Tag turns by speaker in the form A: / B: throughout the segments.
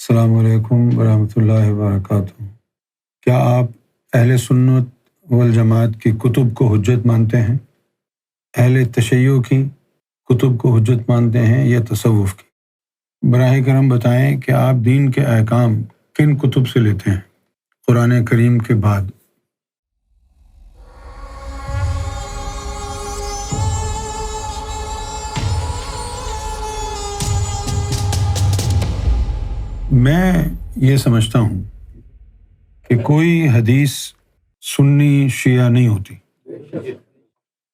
A: السلام علیکم ورحمۃ اللہ وبرکاتہ۔ کیا آپ اہل سنت والجماعت کی کتب کو حجت مانتے ہیں؟ اہل تشیع کی کتب کو حجت مانتے ہیں یا تصوف کی؟ براہ کرم بتائیں کہ آپ دین کے احکام کن کتب سے لیتے ہیں قرآن کریم کے بعد؟ میں یہ سمجھتا ہوں کہ کوئی حدیث سنی شیعہ نہیں ہوتی،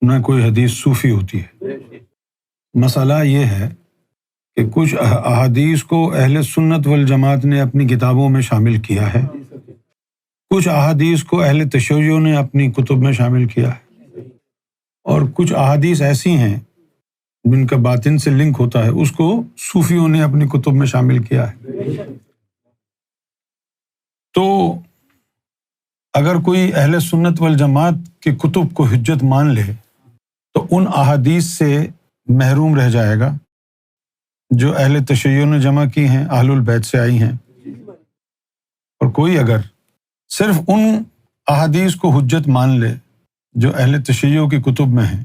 A: نہ کوئی حدیث صوفی ہوتی ہے۔ مسئلہ یہ ہے کہ کچھ احادیث کو اہل سنت والجماعت نے اپنی کتابوں میں شامل کیا ہے، کچھ احادیث کو اہل تشیع نے اپنی کتب میں شامل کیا ہے، اور کچھ احادیث ایسی ہیں جن کا باطن سے لنک ہوتا ہے، اس کو صوفیوں نے اپنی کتب میں شامل کیا ہے۔ تو اگر کوئی اہل سنت والجماعت کی کتب کو حجت مان لے تو ان احادیث سے محروم رہ جائے گا جو اہل تشیع نے جمع کی ہیں، اہل البیت سے آئی ہیں، اور کوئی اگر صرف ان احادیث کو حجت مان لے جو اہل تشیع کی کتب میں ہیں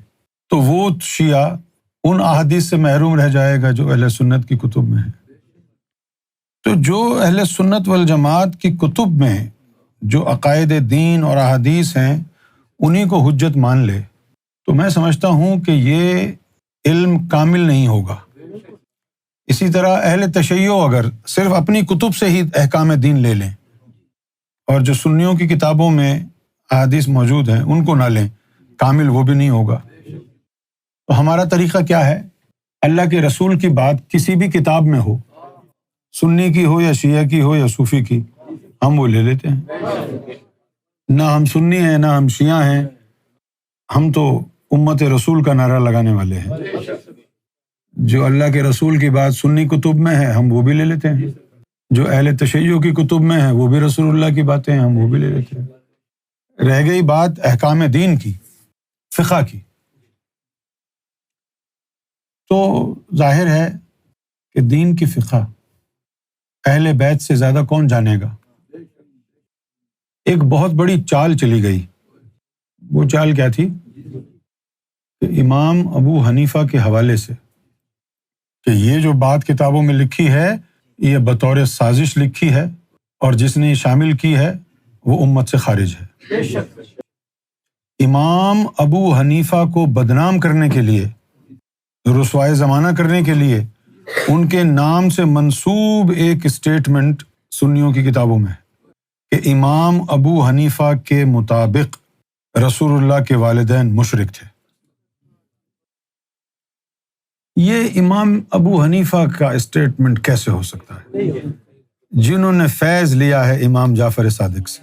A: تو وہ شیعہ ان احادیث سے محروم رہ جائے گا جو اہل سنت کی کتب میں ہیں۔ تو جو اہل سنت والجماعت کی کتب میں جو عقائد دین اور احادیث ہیں انہی کو حجت مان لے تو میں سمجھتا ہوں کہ یہ علم کامل نہیں ہوگا۔ اسی طرح اہل تشیع اگر صرف اپنی کتب سے ہی احکام دین لے لیں اور جو سنیوں کی کتابوں میں احادیث موجود ہیں ان کو نہ لیں، کامل وہ بھی نہیں ہوگا۔ تو ہمارا طریقہ کیا ہے؟ اللہ کے رسول کی بات کسی بھی کتاب میں ہو، سنی کی ہو یا شیعہ کی ہو یا صوفی کی، ہم وہ لے لیتے ہیں۔ نہ ہم سنی ہیں نہ ہم شیعہ ہیں، ہم تو امت رسول کا نعرہ لگانے والے ہیں۔ جو اللہ کے رسول کی بات سنی کتب میں ہے ہم وہ بھی لے لیتے ہیں، جو اہل تشیع کی کتب میں ہے وہ بھی رسول اللہ کی باتیں ہیں، ہم وہ بھی لے لیتے ہیں۔ رہ گئی بات احکام دین کی، فقہ کی، تو ظاہر ہے کہ دین کی فقہ اہل بیت سے زیادہ کون جانے گا۔ ایک بہت بڑی چال چلی گئی، وہ چال کیا تھی کہ امام ابو حنیفہ کے حوالے سے کہ یہ جو بات کتابوں میں لکھی ہے یہ بطور سازش لکھی ہے اور جس نے شامل کی ہے وہ امت سے خارج ہے۔ امام ابو حنیفہ کو بدنام کرنے کے لیے، رسوائے زمانہ کرنے کے لیے ان کے نام سے منسوب ایک اسٹیٹمنٹ سنیوں کی کتابوں میں ہے کہ امام ابو حنیفہ کے مطابق رسول اللہ کے والدین مشرک تھے۔ یہ امام ابو حنیفہ کا اسٹیٹمنٹ کیسے ہو سکتا ہے جنہوں نے فیض لیا ہے امام جعفر صادق سے؟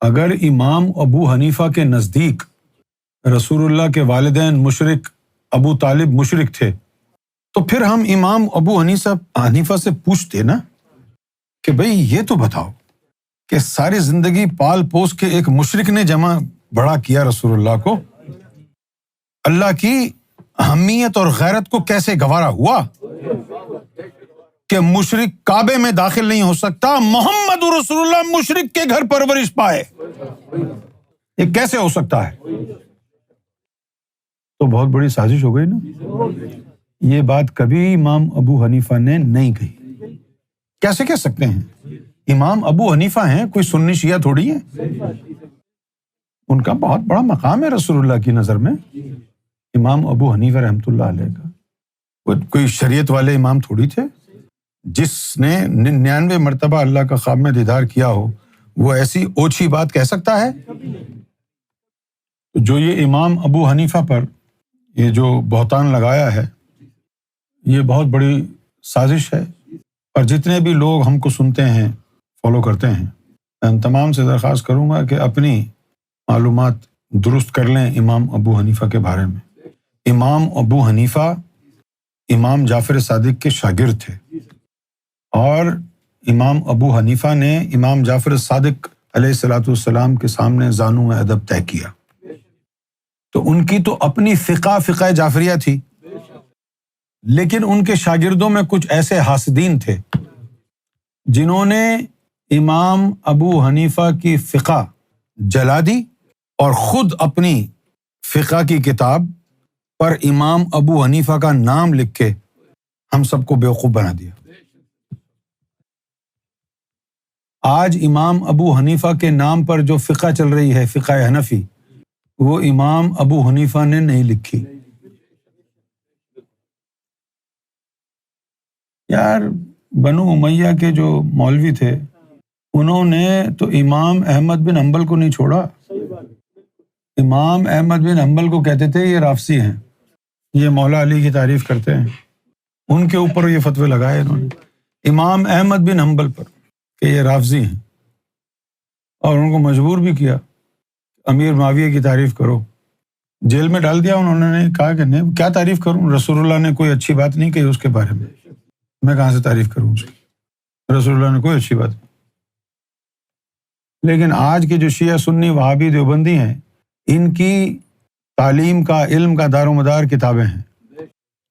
A: اگر امام ابو حنیفہ کے نزدیک رسول اللہ کے والدین مشرک، ابو طالب مشرک تھے، تو پھر ہم امام ابو حنیفہ سے پوچھتے نا کہ بھئی یہ تو بتاؤ کہ ساری زندگی پال پوس کے ایک مشرک نے جمع بڑا کیا رسول اللہ کو، اللہ کی اہمیت اور غیرت کو کیسے گوارا ہوا کہ مشرک کعبے میں داخل نہیں ہو سکتا، محمد رسول اللہ مشرک کے گھر پرورش پائے، یہ کیسے ہو سکتا ہے؟ تو بہت بڑی سازش ہو گئی نا۔ یہ بات کبھی امام ابو حنیفہ نے نہیں کہی، کیسے کہہ سکتے ہیں؟ امام ابو حنیفہ ہیں، کوئی سنی شیعہ تھوڑی ہے، ان کا بہت بڑا مقام ہے رسول اللہ کی نظر میں۔ امام ابو حنیفہ رحمۃ اللہ علیہ کا کوئی شریعت والے امام تھوڑی تھے، جس نے 99 مرتبہ اللہ کا خواب میں دیدار کیا ہو وہ ایسی اوچھی بات کہہ سکتا ہے؟ جو یہ امام ابو حنیفہ پر یہ جو بہتان لگایا ہے یہ بہت بڑی سازش ہے، اور جتنے بھی لوگ ہم کو سنتے ہیں، فالو کرتے ہیں، میں ان تمام سے درخواست کروں گا کہ اپنی معلومات درست کر لیں امام ابو حنیفہ کے بارے میں۔ امام ابو حنیفہ امام جعفر صادق کے شاگرد تھے، اور امام ابو حنیفہ نے امام جعفر صادق علیہ الصلاۃ والسلام کے سامنے زانو ادب طے کیا، تو ان کی تو اپنی فقہ جعفریہ تھی، لیکن ان کے شاگردوں میں کچھ ایسے حاسدین تھے جنہوں نے امام ابو حنیفہ کی فقہ جلا دی اور خود اپنی فقہ کی کتاب پر امام ابو حنیفہ کا نام لکھ کے ہم سب کو بیوقوف بنا دیا۔ آج امام ابو حنیفہ کے نام پر جو فقہ چل رہی ہے، فقہ حنفی، وہ امام ابو حنیفہ نے نہیں لکھی۔ یار بنو امیہ کے جو مولوی تھے انہوں نے تو امام احمد بن حنبل کو نہیں چھوڑا۔ امام احمد بن حنبل کو کہتے تھے یہ رافضی ہیں، یہ مولا علی کی تعریف کرتے ہیں، ان کے اوپر یہ فتوے لگائے انہوں نے امام احمد بن حنبل پر کہ یہ رافضی ہیں، اور ان کو مجبور بھی کیا امیر معاویہ کی تعریف کرو۔ جیل میں ڈال دیا انہوں نے، کہا کہ نہیں کیا تعریف کروں، رسول اللہ نے کوئی اچھی بات نہیں کہی اس کے بارے میں کہاں سے تعریف کروں اس کی، رسول اللہ نے کوئی اچھی بات نہیں۔ لیکن آج کے جو شیعہ سنی وہابی دیوبندی ہیں، ان کی تعلیم کا، علم کا دار و مدار کتابیں ہیں۔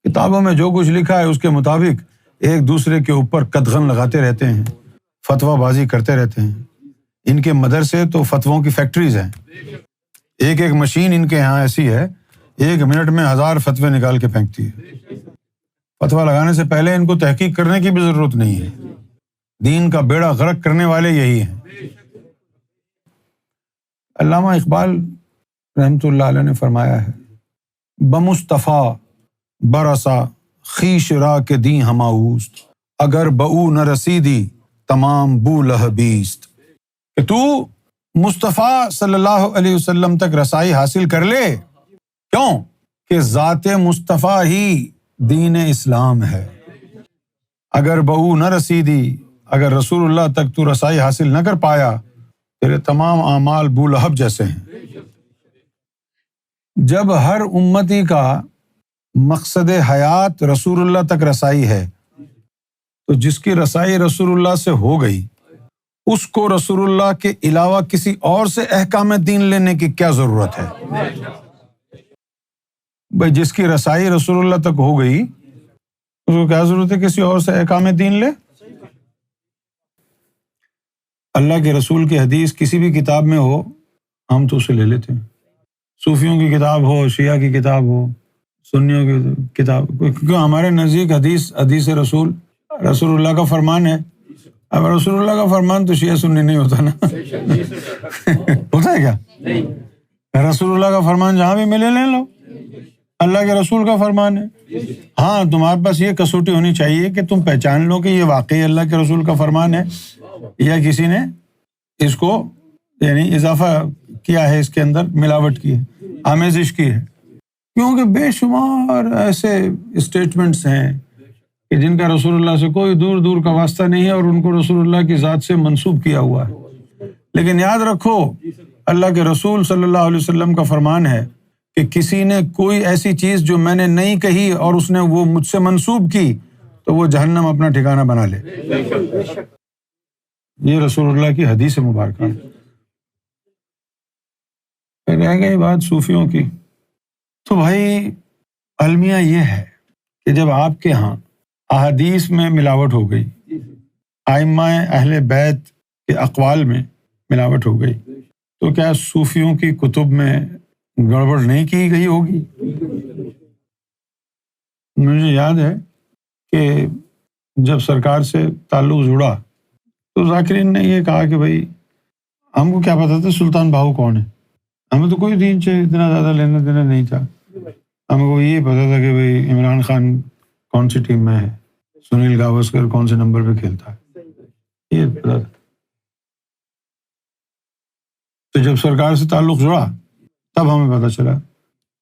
A: کتابوں میں جو کچھ لکھا ہے اس کے مطابق ایک دوسرے کے اوپر قدغن لگاتے رہتے ہیں، فتویٰ بازی کرتے رہتے ہیں۔ ان کے مدرسے تو فتووں کی فیکٹریز ہیں، ایک ایک مشین ان کے یہاں ایسی ہے 1 منٹ میں 1000 فتوے نکال کے پھینکتی ہے۔ فتویٰ لگانے سے پہلے ان کو تحقیق کرنے کی بھی ضرورت نہیں ہے، دین کا بیڑا غرق کرنے والے یہی ہیں۔ علامہ اقبال رحمۃ اللہ علیہ نے فرمایا ہے، بمصطفیٰ برسا خیش را کے دیں ہماؤست، اگر بہو نہ رسیدی تمام بو لہبیست، کہ تو مصطفیٰ صلی اللہ علیہ وسلم تک رسائی حاصل کر لے، کیوں کہ ذات مصطفیٰ ہی دین اسلام ہے۔ اگر بہو نہ رسیدی، اگر رسول اللہ تک تو رسائی حاصل نہ کر پایا، تیرے تمام اعمال بو لہب جیسے ہیں۔ جب ہر امتی کا مقصد حیات رسول اللہ تک رسائی ہے، تو جس کی رسائی رسول اللہ سے ہو گئی اس کو رسول اللہ کے علاوہ کسی اور سے احکام دین لینے کی کیا ضرورت ہے؟ بھائی جس کی رسائی رسول اللہ تک ہو گئی اس کو کیا ضرورت ہے کسی اور سے احکام دین لے؟ اللہ کے رسول کی حدیث کسی بھی کتاب میں ہو ہم تو اسے لے لیتے ہیں، صوفیوں کی کتاب ہو، شیعہ کی کتاب ہو، سنیوں کی کتاب، کیونکہ ہمارے نزدیک حدیث رسول اللہ کا فرمان ہے۔ اب رسول اللہ کا فرمان تو شیعہ سنی نہیں ہوتا نا ہوتا ہے کیا؟ رسول اللہ کا فرمان جہاں بھی ملے لے لو، اللہ کے رسول کا فرمان ہے۔ ہاں تمہارے پاس یہ کسوٹی ہونی چاہیے کہ تم پہچان لو کہ یہ واقعی اللہ کے رسول کا فرمان ہے یا کسی نے اس کو یعنی اضافہ کیا ہے، اس کے اندر ملاوٹ کی ہے، آمیزش کی ہے۔ کیونکہ بے شمار ایسے اسٹیٹمنٹس ہیں کہ جن کا رسول اللہ سے کوئی دور دور کا واسطہ نہیں ہے اور ان کو رسول اللہ کی ذات سے منسوب کیا ہوا ہے۔ لیکن یاد رکھو اللہ کے رسول صلی اللہ علیہ وسلم کا فرمان ہے کہ کسی نے کوئی ایسی چیز جو میں نے نہیں کہی اور اس نے وہ مجھ سے منسوب کی تو وہ جہنم اپنا ٹھکانہ بنا لے۔ یہ رسول اللہ کی حدیث مبارکہ ہے۔ پھر رہ گئی بات صوفیوں کی، تو بھائی المیہ یہ ہے کہ جب آپ کے ہاں احادیث میں ملاوٹ ہو گئی، ائمہ اہل بیت کے اقوال میں ملاوٹ ہو گئی، تو کیا صوفیوں کی کتب میں گڑبڑ نہیں کی گئی ہوگی؟ مجھے یاد ہے کہ جب سرکار سے تعلق جڑا تو ذاکرین نے یہ کہا کہ بھائی ہم کو کیا پتا تھا سلطان باہو کون ہے، ہمیں تو کوئی دین سے اتنا زیادہ لینا دینا نہیں تھا، ہمیں کو یہ پتا تھا کہ بھائی عمران خان کون سی ٹیم میں ہے، سنیل گواسکر کون سے نمبر پہ کھیلتا ہے، یہ پتا تھا۔ تو جب سرکار سے تعلق جڑا تب ہمیں پتہ چلا،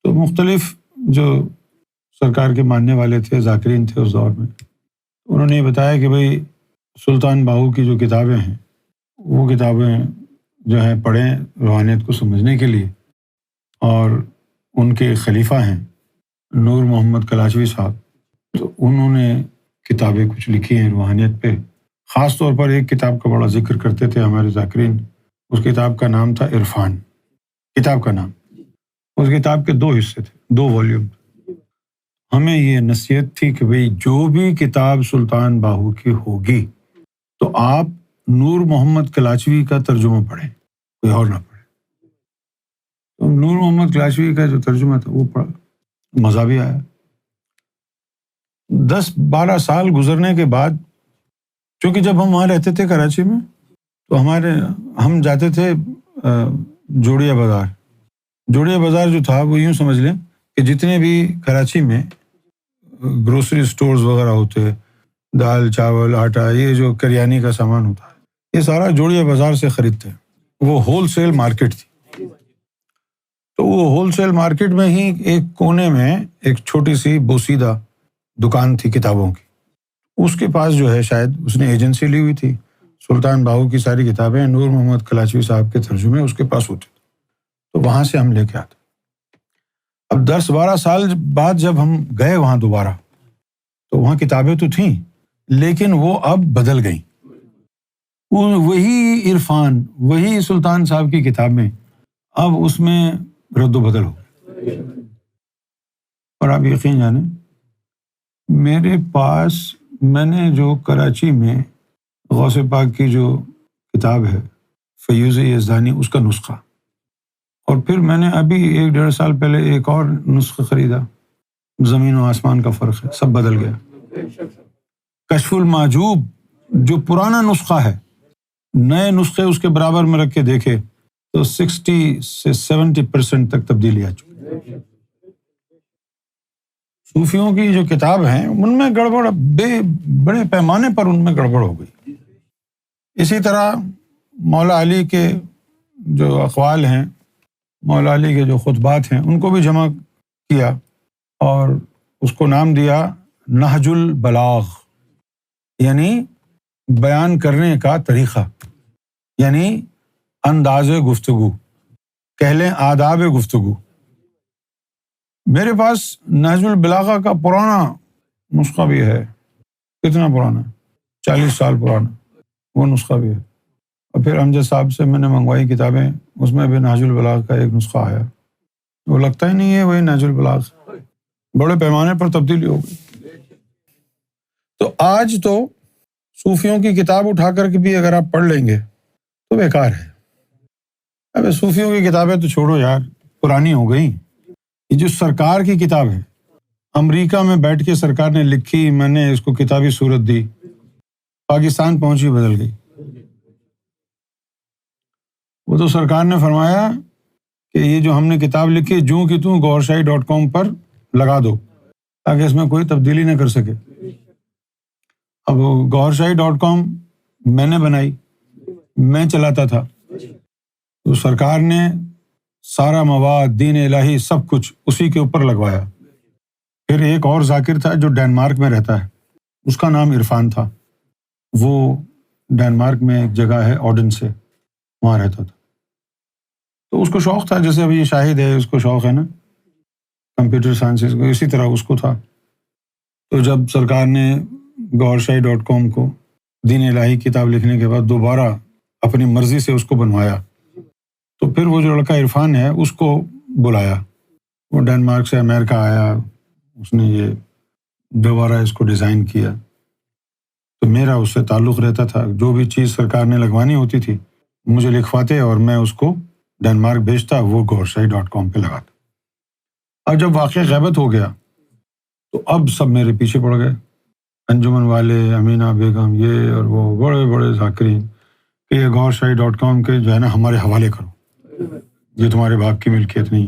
A: تو مختلف جو سرکار کے ماننے والے تھے، ذاکرین تھے اس دور میں، انہوں نے یہ بتایا کہ بھائی سلطان باہو کی جو کتابیں ہیں وہ کتابیں جو ہیں پڑھیں روحانیت کو سمجھنے کے لیے، اور ان کے خلیفہ ہیں نور محمد کلاچوی صاحب، تو انہوں نے کتابیں کچھ لکھی ہیں روحانیت پہ۔ خاص طور پر ایک کتاب کا بڑا ذکر کرتے تھے ہمارے ذاکرین، اس کتاب کا نام تھا عرفان، کتاب کا نام۔ اس کتاب کے 2 حصے تھے، 2 والیوم۔ ہمیں یہ نصیحت تھی کہ بھئی جو بھی کتاب سلطان باہو کی ہوگی تو آپ نور محمد کلاچوی کا ترجمہ پڑھیں، کوئی اور نہ پڑھے۔ تو نور محمد کلاچوی کا جو ترجمہ تھا وہ پڑھا، مزہ بھی آیا۔ 10-12 سال گزرنے کے بعد، چونکہ جب ہم وہاں رہتے تھے کراچی میں تو ہم جاتے تھے جوڑیا بازار۔ جوڑیا بازار جو تھا وہ یوں سمجھ لیں کہ جتنے بھی کراچی میں گروسری سٹورز وغیرہ ہوتے، دال چاول آٹا، یہ جو کریانی کا سامان ہوتا ہے، یہ سارا جوڑیا بازار سے خریدتے ہیں۔ وہ ہول سیل مارکیٹ تھی۔ تو وہ ہول سیل مارکیٹ میں ہی ایک کونے میں ایک چھوٹی سی بوسیدہ دکان تھی کتابوں کی۔ اس کے پاس جو ہے شاید اس نے ایجنسی لی ہوئی تھی، سلطان باہو کی ساری کتابیں نور محمد کلاچوی صاحب کے ترجمے اس کے پاس ہوتے تھے، تو وہاں سے ہم لے کے آتے۔ اب 10-12 سال بعد جب ہم گئے وہاں دوبارہ، تو وہاں کتابیں تو تھیں لیکن وہ اب بدل گئیں۔ وہی عرفان، وہی سلطان صاحب کی کتابیں، اب اس میں رد و بدل ہو گئی۔ اور آپ یقین جانیں، میرے پاس میں نے جو کراچی میں غوث پاک کی جو کتاب ہے فیوز یزدانی، اس کا نسخہ، اور پھر میں نے ابھی 1-1.5 سال پہلے ایک اور نسخہ خریدا، زمین و آسمان کا فرق ہے، سب بدل گیا۔ کشف المحجوب جو پرانا نسخہ ہے، نئے نسخے اس کے برابر میں رکھ کے دیکھے تو 60 سے 70% تک تبدیلی آ چکی ہے۔ صوفیوں کی جو کتاب ہیں ان میں گڑبڑ بڑے پیمانے پر ان میں گڑبڑ ہو گئی۔ اسی طرح مولا علی کے جو اقوال ہیں، مولا علی کے جو خطبات ہیں، ان کو بھی جمع کیا اور اس کو نام دیا نہج البلاغ، یعنی بیان کرنے کا طریقہ، یعنی انداز گفتگو، کہہ لیں آداب گفتگو۔ میرے پاس نہج البلاغہ کا پرانا نسخہ بھی ہے۔ کتنا پرانا؟ 40 سال پرانا وہ نسخہ بھی ہے۔ اور پھر امجد صاحب سے میں نے منگوائی کتابیں، اس میں بھی نہج البلاغہ کا ایک نسخہ آیا، وہ لگتا ہی نہیں ہے وہی نہج البلاغہ، بڑے پیمانے پر تبدیلی ہو گئی۔ تو آج تو صوفیوں کی کتاب اٹھا کر کے بھی اگر آپ پڑھ لیں گے تو بیکار ہے۔ اب صوفیوں کی کتابیں تو چھوڑو یار، پرانی ہو گئی۔ یہ جو سرکار کی کتاب ہے، امریکہ میں بیٹھ کے سرکار نے لکھی، میں نے اس کو کتابی صورت دی، پاکستان پہنچی بدل گئی۔ وہ تو سرکار نے فرمایا کہ یہ جو ہم نے کتاب لکھی جوں کی توں گورشاہی.com پر لگا دو تاکہ اس میں کوئی تبدیلی نہ کر سکے۔ اب گورشاہی.com میں نے بنائی، میں چلاتا تھا، تو سرکار نے سارا مواد، دین الہی، سب کچھ اسی کے اوپر لگوایا۔ پھر ایک اور ذاکر تھا جو ڈنمارک میں رہتا ہے، اس کا نام عرفان تھا، وہ ڈنمارک میں ایک جگہ ہے اوڈن سے، وہاں رہتا تھا۔ تو اس کو شوق تھا، جیسے ابھی شاہد ہے، اس کو شوق ہے نا کمپیوٹر سائنسز کو، اسی طرح اس کو تھا۔ تو جب سرکار نے گورشاہی.com کو دین الہی کتاب لکھنے کے بعد دوبارہ اپنی مرضی سے اس کو بنوایا، تو پھر وہ جو لڑکا عرفان ہے اس کو بلایا، وہ ڈنمارک سے امریکہ آیا، اس نے یہ دوبارہ اس کو ڈیزائن کیا۔ تو میرا اس سے تعلق رہتا تھا، جو بھی چیز سرکار نے لگوانی ہوتی تھی مجھے لکھواتے اور میں اس کو ڈنمارک بھیجتا، وہ گورشاہی.com پہ لگاتا۔ اب جب واقعہ غیبت ہو گیا تو اب سب میرے پیچھے پڑ گئے، انجمن والے، امینہ بیگم، یہ اور وہ بڑے بڑے ذاکرین، کہ یہ گورشاہی.com کے جو ہے نا ہمارے حوالے کرو، یہ تمہارے باپ کی ملکیت نہیں۔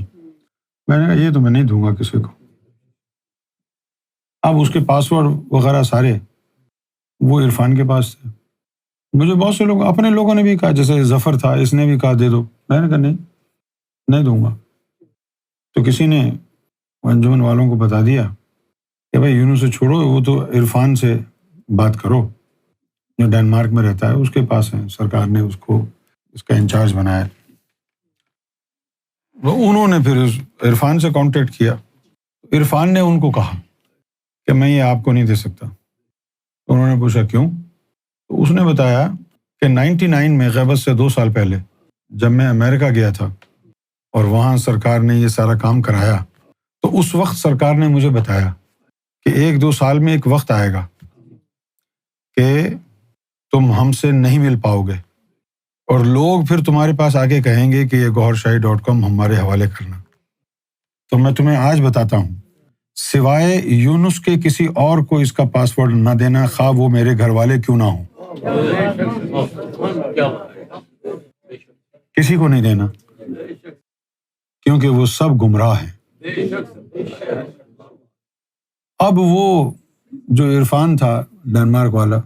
A: میں نے کہا یہ تو میں نہیں دوں گا کسی کو۔ اب اس کے پاسورڈ وغیرہ سارے وہ عرفان کے پاس تھے۔ مجھے بہت سے لوگ، اپنے لوگوں نے بھی کہا، جیسے ظفر تھا، اس نے بھی کہا دے دو، میں نے کہا نہیں دوں گا۔ تو کسی نے انجمن والوں کو بتا دیا کہ بھائی یونس سے چھوڑو، وہ تو عرفان سے بات کرو جو ڈنمارک میں رہتا ہے، اس کے پاس ہے، سرکار نے اس کو اس کا انچارج بنایا۔ انہوں نے پھر عرفان سے کانٹیکٹ کیا، عرفان نے ان کو کہا کہ میں یہ آپ کو نہیں دے سکتا۔ انہوں نے پوچھا کیوں؟ تو اس نے بتایا کہ 99 میں غیبت سے 2 سال پہلے جب میں امریکہ گیا تھا اور وہاں سرکار نے یہ سارا کام کرایا، تو اس وقت سرکار نے مجھے بتایا کہ 1-2 سال میں ایک وقت آئے گا کہ تم ہم سے نہیں مل پاؤ گے، اور لوگ پھر تمہارے پاس آ کے کہیں گے کہ یہ gohar-shahi.com ہمارے حوالے کرنا۔ تو میں تمہیں آج بتاتا ہوں، سوائے یونس کے کسی اور کو اس کا پاسورڈ نہ دینا، خواہ وہ میرے گھر والے کیوں نہ ہوں، کسی کو نہیں دینا، کیونکہ وہ سب گمراہ ہیں۔ اب وہ جو عرفان تھا ڈنمارک والا،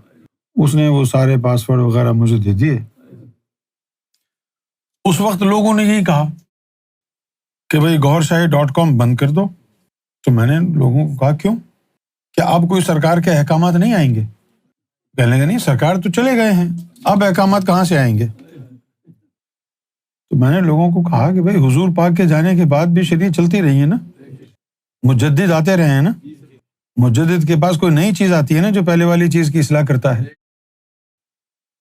A: اس نے وہ سارے پاسورڈ وغیرہ مجھے دے دیے۔ اس وقت لوگوں نے یہی کہا کہ بھائی gohar-shahi.com بند کر دو۔ تو میں نے لوگوں کو کہا کیوں؟ کیا اب کوئی سرکار کے احکامات نہیں آئیں گے؟ کہنے لگے نہیں، سرکار تو چلے گئے ہیں، اب احکامات کہاں سے آئیں گے؟ تو میں نے لوگوں کو کہا کہ بھائی حضور پاک کے جانے کے بعد بھی شریعت چلتی رہی ہے نا، مجدد آتے رہے ہیں نا، مجدد کے پاس کوئی نئی چیز آتی ہے نا جو پہلے والی چیز کی اصلاح کرتا ہے۔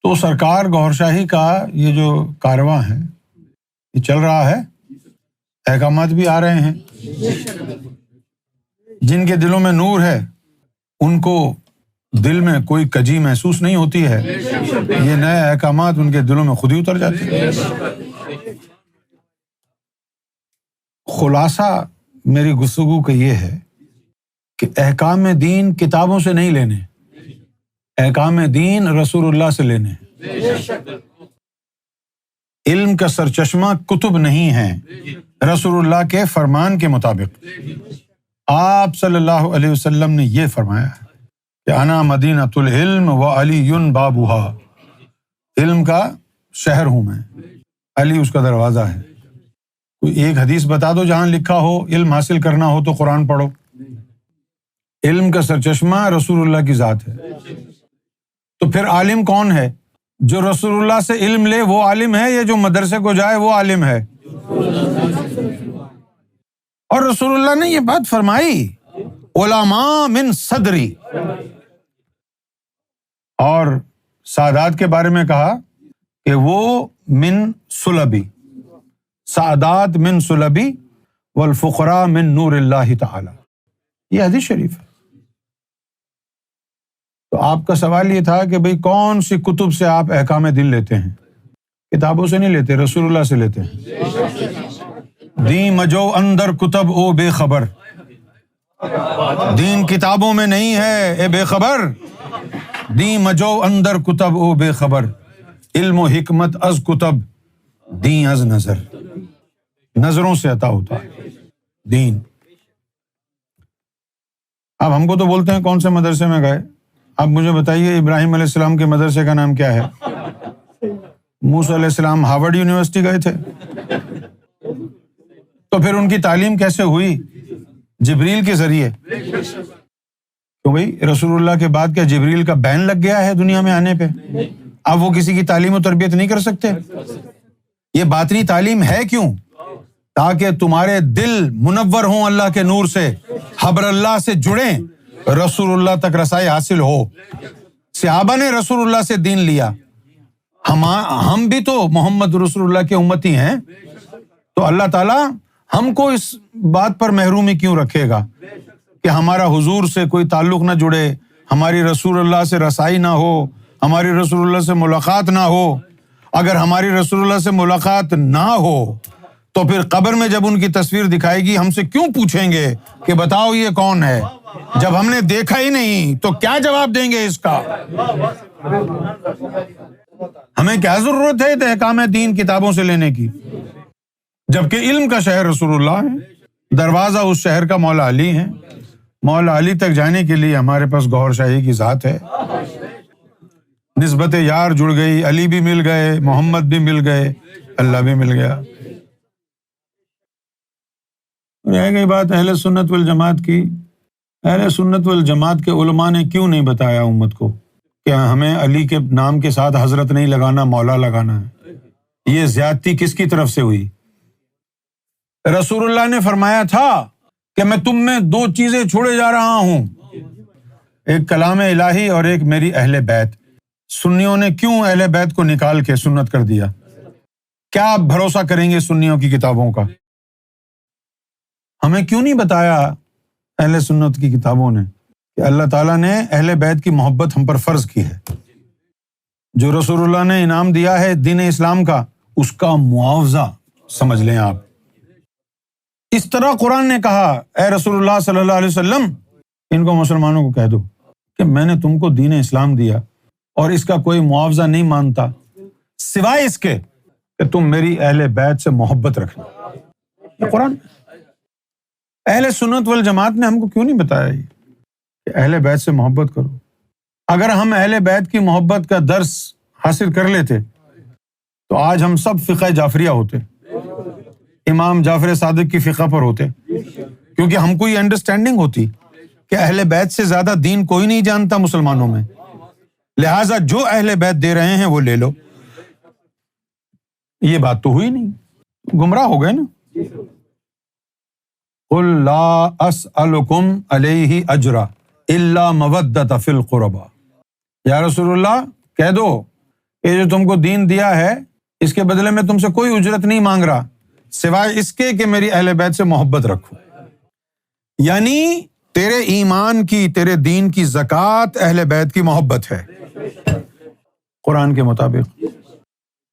A: تو سرکار gohar-shahi کا یہ جو کارواں ہے یہ چل رہا ہے، احکامات بھی آ رہے ہیں۔ جن کے دلوں میں نور ہے ان کو دل میں کوئی کجی محسوس نہیں ہوتی ہے، یہ نئے احکامات ان کے دلوں میں خود ہی اتر جاتے ہیں۔ خلاصہ میری گفتگو کا یہ ہے کہ احکام دین کتابوں سے نہیں لینے، احکام دین رسول اللہ سے لینے۔ علم کا سرچشمہ کتب نہیں ہے، رسول اللہ کے فرمان کے مطابق۔ آپ صلی اللہ علیہ وسلم نے یہ فرمایا ہے کہ انا مدینۃ العلم وعلی بابها، علم کا شہر ہوں میں، علی اس کا دروازہ ہے۔ کوئی ایک حدیث بتا دو جہاں لکھا ہو علم حاصل کرنا ہو تو قرآن پڑھو۔ علم کا سرچشمہ رسول اللہ کی ذات ہے۔ تو پھر عالم کون ہے؟ جو رسول اللہ سے علم لے وہ عالم ہے، یا جو مدرسے کو جائے وہ عالم ہے؟ اور رسول اللہ نے یہ بات فرمائی، علماء من صدری، اور سادات کے بارے میں کہا کہ وہ من صلبی، سادات من صلبی والفقراء من نور اللہ تعالی، یہ حدیث شریف ہے۔ تو آپ کا سوال یہ تھا کہ بھئی کون سی کتب سے آپ احکام دین لیتے ہیں؟ کتابوں سے نہیں لیتے، رسول اللہ سے لیتے ہیں۔ دین مجو اندر کتب او بے خبر، دین کتابوں میں نہیں ہے اے بے خبر، دین مجو اندر کتب او بے خبر، علم و حکمت از کتب، دین از نظر، نظروں سے عطا ہوتا ہے دین۔ اب ہم کو تو بولتے ہیں کون سے مدرسے میں گئے؟ اب مجھے بتائیے ابراہیم علیہ السلام کے مدرسے کا نام کیا ہے؟ موسیٰ علیہ السلام ہارورڈ یونیورسٹی گئے تھے؟ تو پھر ان کی تعلیم کیسے ہوئی؟ جبریل کے ذریعے۔ تو بھائی رسول اللہ کے بعد کیا جبریل کا بین لگ گیا ہے دنیا میں آنے پہ؟ اب وہ کسی کی تعلیم و تربیت نہیں کر سکتے؟ یہ باطنی تعلیم ہے کیوں؟ تاکہ تمہارے دل منور ہوں اللہ کے نور سے، حبر اللہ سے جڑیں، رسول اللہ تک رسائی حاصل ہو۔ صحابہ نے رسول اللہ سے دین لیا، ہم بھی تو محمد رسول اللہ کے امتی ہیں، تو اللہ تعالیٰ ہم کو اس بات پر محرومی کیوں رکھے گا کہ ہمارا حضور سے کوئی تعلق نہ جڑے، ہماری رسول اللہ سے رسائی نہ ہو، ہماری رسول اللہ سے ملاقات نہ ہو۔ اگر ہماری رسول اللہ سے ملاقات نہ ہو تو پھر قبر میں جب ان کی تصویر دکھائے گی ہم سے کیوں پوچھیں گے کہ بتاؤ یہ کون ہے؟ جب ہم نے دیکھا ہی نہیں تو کیا جواب دیں گے اس کا؟ ہمیں کیا ضرورت ہے احکام دین کتابوں سے لینے کی؟ جبکہ علم کا شہر رسول اللہ ہے، دروازہ اس شہر کا مولا علی ہے۔ مولا علی تک جانے کے لیے ہمارے پاس gohar-shahi کی ذات ہے، نسبت یار جڑ گئی، علی بھی مل گئے، محمد بھی مل گئے، اللہ بھی مل گیا۔ رہ گئی بات اہل سنت والجماعت کی، اہل سنت والجماعت کے علماء نے کیوں نہیں بتایا امت کو کہ ہمیں علی کے نام کے ساتھ حضرت نہیں لگانا، مولا لگانا ہے؟ یہ زیادتی کس کی طرف سے ہوئی؟ رسول اللہ نے فرمایا تھا کہ میں تم میں 2 چیزیں چھوڑے جا رہا ہوں، ایک کلام الہی اور ایک میری اہل بیت۔ سنیوں نے کیوں اہل بیت کو نکال کے سنت کر دیا؟ کیا آپ بھروسہ کریں گے سنیوں کی کتابوں کا؟ ہمیں کیوں نہیں بتایا اہل سنت کی کتابوں نے کہ اللہ تعالیٰ نے اہل بیت کی محبت ہم پر فرض کی ہے. جو رسول اللہ نے انعام دیا ہے دین اسلام کا، اس کا معاوضہ سمجھ لیں آپ. اس طرح قرآن نے کہا اے رسول اللہ صلی اللہ علیہ وسلم، ان کو مسلمانوں کو کہہ دو کہ میں نے تم کو دین اسلام دیا اور اس کا کوئی معاوضہ نہیں مانتا سوائے اس کے کہ تم میری اہل بیت سے محبت رکھنا. یہ قرآن اہل سنت والجماعت نے ہم کو کیوں نہیں بتایا یہ کہ اہل بیت سے محبت کرو؟ اگر ہم اہل بیت کی محبت کا درس حاصل کر لیتے تو آج ہم سب فقہ جعفریہ ہوتے، امام جعفر صادق کی فقہ پر ہوتے، کیونکہ ہم کو یہ انڈرسٹینڈنگ ہوتی کہ اہل بیت سے زیادہ دین کوئی نہیں جانتا مسلمانوں میں، لہٰذا جو اہل بیت دے رہے ہیں وہ لے لو. یہ بات تو ہوئی نہیں، گمراہ ہو گئے نا. قل لا اسألکم علیہ اجرا الا مودۃ فی القربى. یا رسول اللہ کہہ دو کہ جو تم کو دین دیا ہے اس کے بدلے میں تم سے کوئی اجرت نہیں مانگ رہا سوائے اس کے کہ میری اہل بیت سے محبت رکھو. یعنی تیرے ایمان کی، تیرے دین کی زکوٰۃ اہل بیت کی محبت ہے. قرآن کے مطابق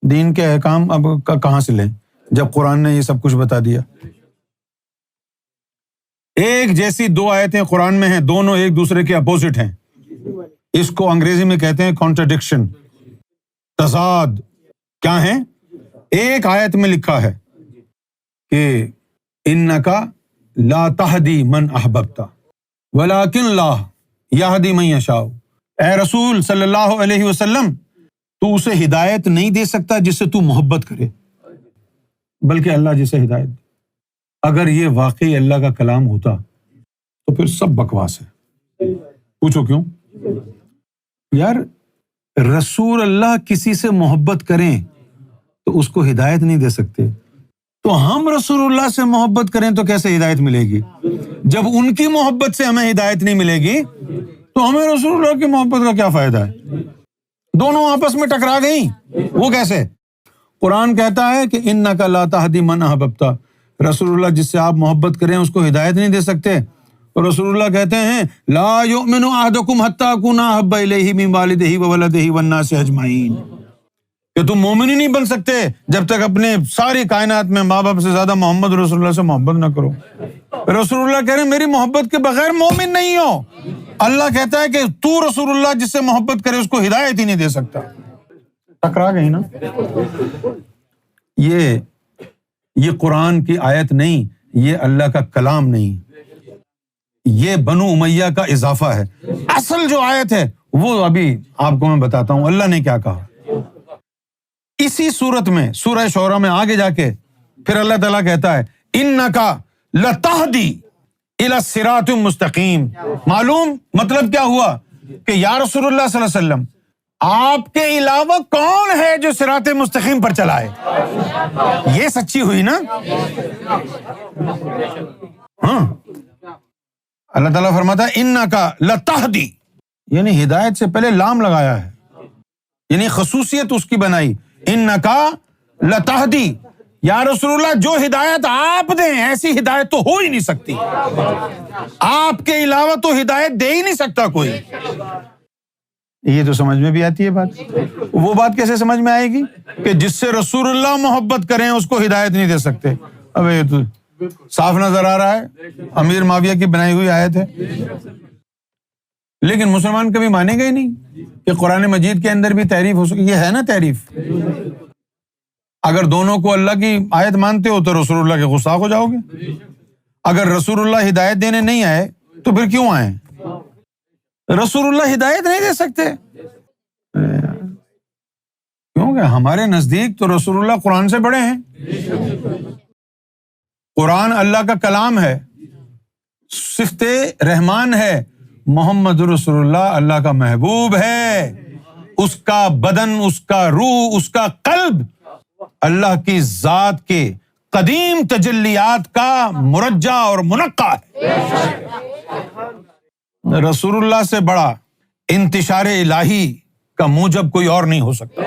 A: دین کے احکام اب کہاں سے لیں جب قرآن نے یہ سب کچھ بتا دیا. ایک جیسی دو آیتیں قرآن میں ہیں، دونوں ایک دوسرے کے اپوزٹ ہیں. اس کو انگریزی میں کہتے ہیں کانٹرڈکشن، تضاد. کیا ہیں؟ ایک آیت میں لکھا ہے کہ انک لا تہدی من احببت ولکن اللہ یہدی من یشاء. اے رسول صلی اللہ علیہ وسلم، تو اسے ہدایت نہیں دے سکتا جس سے تو محبت کرے، بلکہ اللہ جسے ہدایت دے. اگر یہ واقعی اللہ کا کلام ہوتا تو پھر سب بکواس ہے. پوچھو کیوں؟ یار رسول اللہ کسی سے محبت کریں تو اس کو ہدایت نہیں دے سکتے، تو ہم رسول اللہ سے محبت کریں تو کیسے ہدایت ملے گی؟ جب ان کی محبت سے ہمیں ہدایت نہیں ملے گی تو ہمیں رسول اللہ کی محبت کا کیا فائدہ ہے؟ دونوں آپس میں ٹکرا گئیں. وہ کیسے؟ قرآن کہتا ہے کہ انک لا تہدی من احببت، رسول اللہ جس سے آپ محبت کریں اس کو ہدایت نہیں دے سکتے. اور رسول اللہ کہتے ہیں لا یؤمن احدکم حتی اکون احب الیہ من والدہ وولدہ والناس اجمعین، کہ تم مومن ہی نہیں بن سکتے جب تک اپنے ساری کائنات میں ماں باپ سے زیادہ محمد رسول اللہ سے محبت نہ کرو. رسول اللہ کہہ رہے ہیں میری محبت کے بغیر مومن نہیں ہو. اللہ کہتا ہے کہ تو رسول اللہ جس سے محبت کرے اس کو ہدایت ہی نہیں دے سکتا. ٹکرا گئی نا. یہ قرآن کی آیت نہیں، یہ اللہ کا کلام نہیں، یہ بنو امیہ کا اضافہ ہے. اصل جو آیت ہے وہ ابھی آپ کو میں بتاتا ہوں اللہ نے کیا کہا. اسی صورت میں سورہ شعراء میں آگے جا کے پھر اللہ تعالیٰ کہتا ہے انک لتہدی الی الصراط المستقیم. معلوم مطلب کیا ہوا کہ یا رسول اللہ صلی اللہ علیہ وسلم آپ کے علاوہ کون ہے جو صراط مستقیم پر چلائے؟ یہ سچی ہوئی نا. ہاں اللہ تعالیٰ فرماتا ہے انک لتہدی، یعنی ہدایت سے پہلے لام لگایا ہے، یعنی خصوصیت اس کی بنائی. انک لتہدی، یا رسول اللہ جو ہدایت آپ دیں ایسی ہدایت تو ہو ہی نہیں سکتی، آپ کے علاوہ تو ہدایت دے ہی نہیں سکتا کوئی. یہ تو سمجھ میں بھی آتی ہے بات. وہ بات کیسے سمجھ میں آئے گی کہ جس سے رسول اللہ محبت کریں اس کو ہدایت نہیں دے سکتے؟ اب یہ تو صاف نظر آ رہا ہے امیر معاویہ کی بنائی ہوئی آیت ہے. لیکن مسلمان کبھی مانیں گے ہی نہیں کہ قرآن مجید کے اندر بھی تعریف ہو سکے. یہ ہے نا تعریف. اگر دونوں کو اللہ کی آیت مانتے ہو تو رسول اللہ کے گستاخ ہو جاؤ گے. اگر رسول اللہ ہدایت دینے نہیں آئے تو پھر کیوں آئے؟ رسول اللہ ہدایت نہیں دے سکتے کیونکہ ہمارے نزدیک تو رسول اللہ قرآن سے بڑے ہیں. قرآن اللہ کا کلام ہے، صفت رحمان ہے. محمد رسول اللہ اللہ کا محبوب ہے. اس کا بدن، اس کا روح، اس کا قلب اللہ کی ذات کے قدیم تجلیات کا مرجع اور منقع ہے. رسول اللہ سے بڑا انتشار الہی کا موجب کوئی اور نہیں ہو سکتا.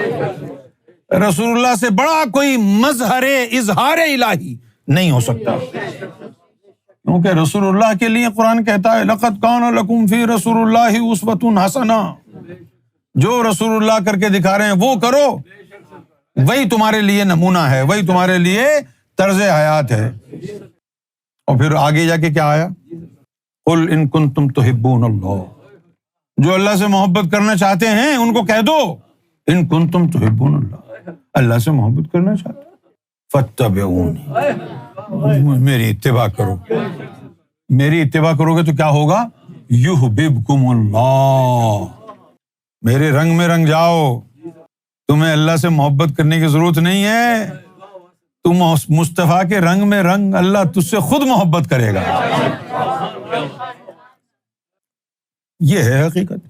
A: رسول اللہ سے بڑا کوئی مظہر اظہار الہی نہیں ہو سکتا، کیونکہ رسول اللہ کے لیے قرآن کہتا ہے لقد کان لکم فی رسول اللہ اسوۃ حسنہ، جو رسول اللہ کر کے دکھا رہے ہیں وہ کرو، وہی تمہارے لیے نمونہ ہے، وہی تمہارے لیے طرز حیات ہے۔ اور پھر آگے جا کے کیا آیا؟ قل ان کنتم تحبون اللہ، جو اللہ سے محبت کرنا چاہتے ہیں ان کو کہہ دو ان کنتم تحبون اللہ، اللہ سے محبت کرنا چاہتے فاتبعونی، میری اتباع کرو، میری اتباع کرو گے تو کیا ہوگا؟ یحببکم اللہ، میرے رنگ میں رنگ جاؤ، تمہیں اللہ سے محبت کرنے کی ضرورت نہیں ہے، تم مصطفیٰ کے رنگ میں رنگ، اللہ تجھ سے خود محبت کرے گا۔ یہ ہے حقیقت۔